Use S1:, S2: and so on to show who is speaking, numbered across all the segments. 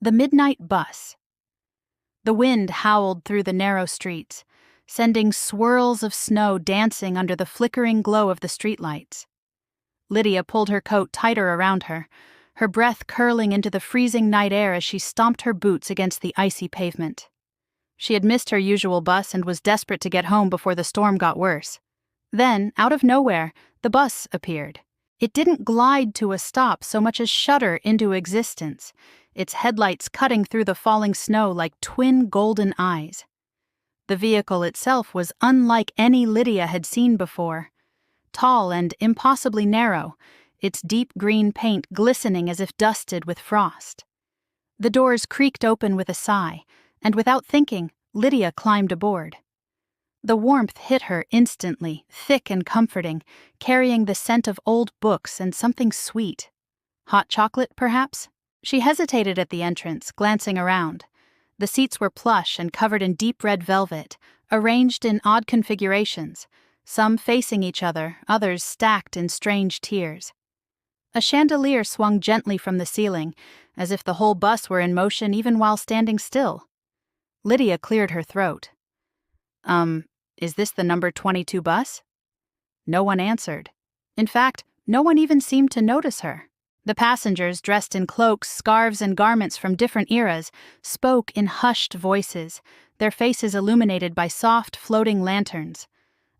S1: The midnight bus. The wind howled through the narrow streets, sending swirls of snow dancing under the flickering glow of the streetlights. Lydia pulled her coat tighter around her, her breath curling into the freezing night air as she stomped her boots against the icy pavement. She had missed her usual bus and was desperate to get home before the storm got worse. Then, out of nowhere, the bus appeared. It didn't glide to a stop so much as shudder into existence, its headlights cutting through the falling snow like twin golden eyes. The vehicle itself was unlike any Lydia had seen before. Tall and impossibly narrow, its deep green paint glistening as if dusted with frost. The doors creaked open with a sigh, and without thinking, Lydia climbed aboard. The warmth hit her instantly, thick and comforting, carrying the scent of old books and something sweet. Hot chocolate, perhaps? She hesitated at the entrance, glancing around. The seats were plush and covered in deep red velvet, arranged in odd configurations, some facing each other, others stacked in strange tiers. A chandelier swung gently from the ceiling, as if the whole bus were in motion even while standing still. Lydia cleared her throat. Is this the number 22 bus? No one answered. In fact, no one even seemed to notice her. The passengers, dressed in cloaks, scarves, and garments from different eras, spoke in hushed voices, their faces illuminated by soft, floating lanterns.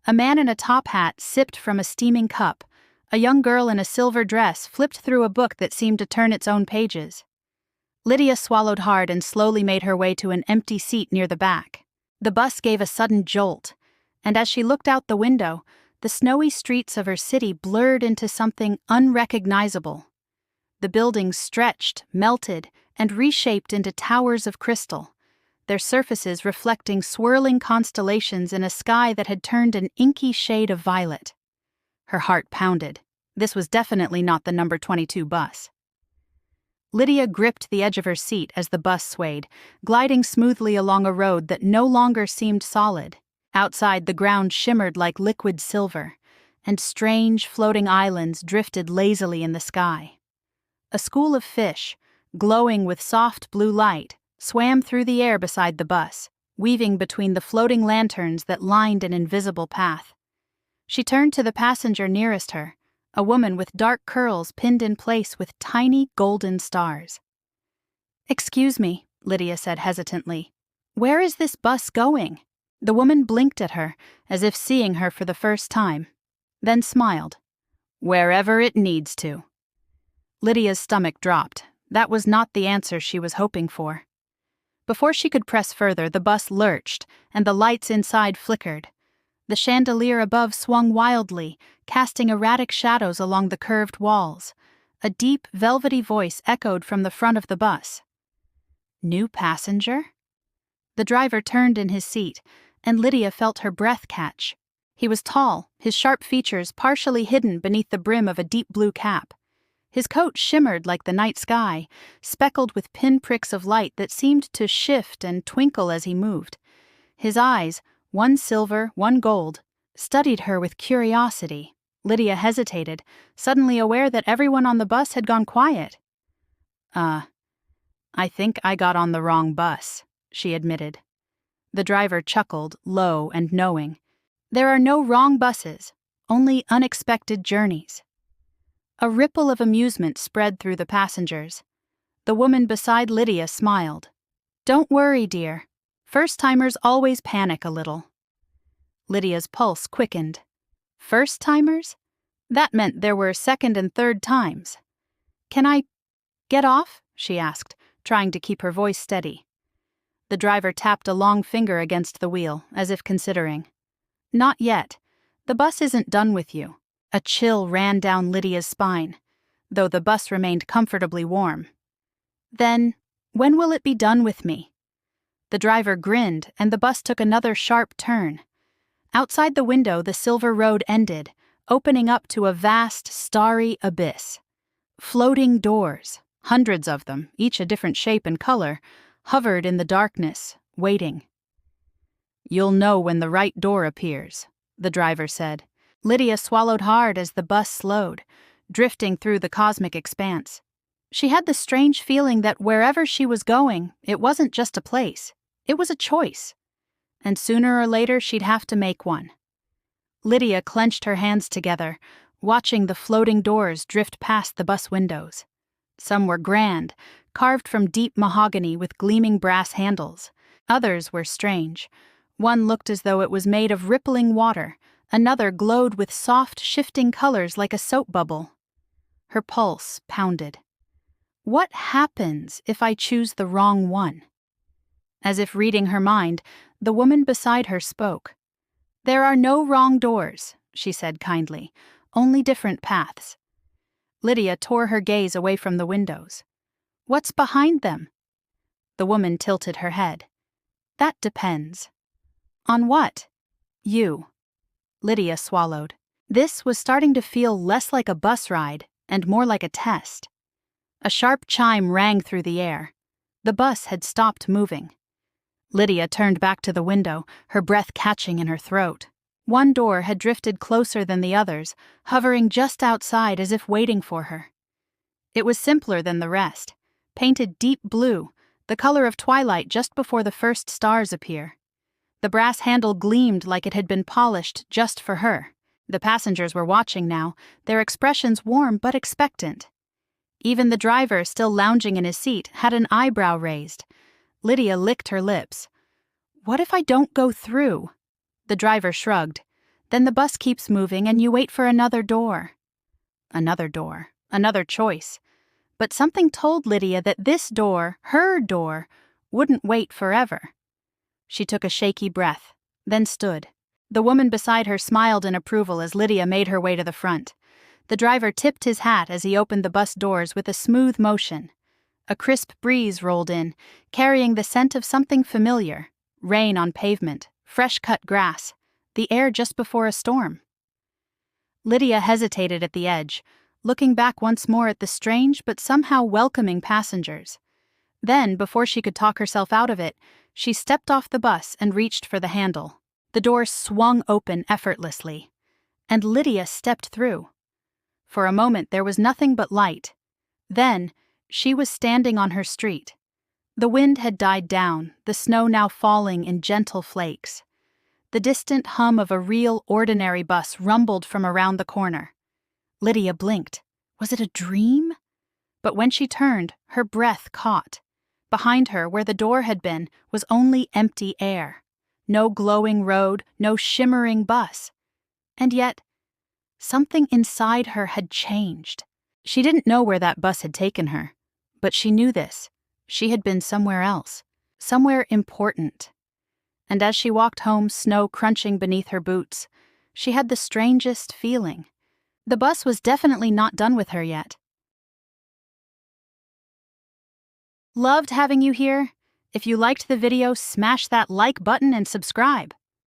S1: A man in a top hat sipped from a steaming cup. A young girl in a silver dress flipped through a book that seemed to turn its own pages. Lydia swallowed hard and slowly made her way to an empty seat near the back. The bus gave a sudden jolt, and as she looked out the window, the snowy streets of her city blurred into something unrecognizable. The buildings stretched, melted, and reshaped into towers of crystal, their surfaces reflecting swirling constellations in a sky that had turned an inky shade of violet. Her heart pounded. This was definitely not the number 22 bus. Lydia gripped the edge of her seat as the bus swayed, gliding smoothly along a road that no longer seemed solid. Outside, the ground shimmered like liquid silver, and strange floating islands drifted lazily in the sky. A school of fish, glowing with soft blue light, swam through the air beside the bus, weaving between the floating lanterns that lined an invisible path. She turned to the passenger nearest her, a woman with dark curls pinned in place with tiny golden stars. "Excuse me," Lydia said hesitantly. "Where is this bus going?" The woman blinked at her, as if seeing her for the first time, then smiled. "Wherever it needs to." Lydia's stomach dropped. That was not the answer she was hoping for. Before she could press further, the bus lurched, and the lights inside flickered. The chandelier above swung wildly, casting erratic shadows along the curved walls. A deep, velvety voice echoed from the front of the bus. "New passenger?" The driver turned in his seat, and Lydia felt her breath catch. He was tall, his sharp features partially hidden beneath the brim of a deep blue cap. His coat shimmered like the night sky, speckled with pinpricks of light that seemed to shift and twinkle as he moved. His eyes, one silver, one gold, studied her with curiosity. Lydia hesitated, suddenly aware that everyone on the bus had gone quiet. I think I got on the wrong bus," she admitted. The driver chuckled, low and knowing. There are no wrong buses, only unexpected journeys. A ripple of amusement spread through the passengers. The woman beside Lydia smiled. "Don't worry, dear. First-timers always panic a little." Lydia's pulse quickened. First-timers? That meant there were second and third times. "Can I get off?" she asked, trying to keep her voice steady. The driver tapped a long finger against the wheel, as if considering. "Not yet. The bus isn't done with you." A chill ran down Lydia's spine, though the bus remained comfortably warm. "Then, when will it be done with me?" The driver grinned, and the bus took another sharp turn. Outside the window, the silver road ended, opening up to a vast, starry abyss. Floating doors, hundreds of them, each a different shape and color, hovered in the darkness, waiting. "You'll know when the right door appears," the driver said. Lydia swallowed hard as the bus slowed, drifting through the cosmic expanse. She had the strange feeling that wherever she was going, it wasn't just a place. It was a choice. And sooner or later she'd have to make one. Lydia clenched her hands together, watching the floating doors drift past the bus windows. Some were grand, carved from deep mahogany with gleaming brass handles. Others were strange. One looked as though it was made of rippling water. Another glowed with soft, shifting colors like a soap bubble. Her pulse pounded. What happens if I choose the wrong one? As if reading her mind, the woman beside her spoke. There are no wrong doors, she said kindly, only different paths. Lydia tore her gaze away from the windows. What's behind them? The woman tilted her head. That depends. On what? You. Lydia swallowed. This was starting to feel less like a bus ride and more like a test. A sharp chime rang through the air. The bus had stopped moving. Lydia turned back to the window, her breath catching in her throat. One door had drifted closer than the others, hovering just outside as if waiting for her. It was simpler than the rest, painted deep blue, the color of twilight just before the first stars appear. The brass handle gleamed like it had been polished just for her. The passengers were watching now, their expressions warm but expectant. Even the driver, still lounging in his seat, had an eyebrow raised. Lydia licked her lips. What if I don't go through? The driver shrugged. Then the bus keeps moving and you wait for another door. Another door, another choice. But something told Lydia that this door, her door, wouldn't wait forever. She took a shaky breath, then stood. The woman beside her smiled in approval as Lydia made her way to the front. The driver tipped his hat as he opened the bus doors with a smooth motion. A crisp breeze rolled in, carrying the scent of something familiar. Rain on pavement, fresh-cut grass, the air just before a storm. Lydia hesitated at the edge, looking back once more at the strange but somehow welcoming passengers. Then, before she could talk herself out of it, she stepped off the bus and reached for the handle. The door swung open effortlessly, and Lydia stepped through. For a moment there was nothing but light. Then, she was standing on her street. The wind had died down, the snow now falling in gentle flakes. The distant hum of a real, ordinary bus rumbled from around the corner. Lydia blinked. Was it a dream? But when she turned, her breath caught. Behind her, where the door had been, was only empty air. No glowing road, no shimmering bus. And yet, something inside her had changed. She didn't know where that bus had taken her, but she knew this. She had been somewhere else, somewhere important. And as she walked home, snow crunching beneath her boots, she had the strangest feeling. The bus was definitely not done with her yet. Loved having you here. If you liked the video, smash that like button and subscribe.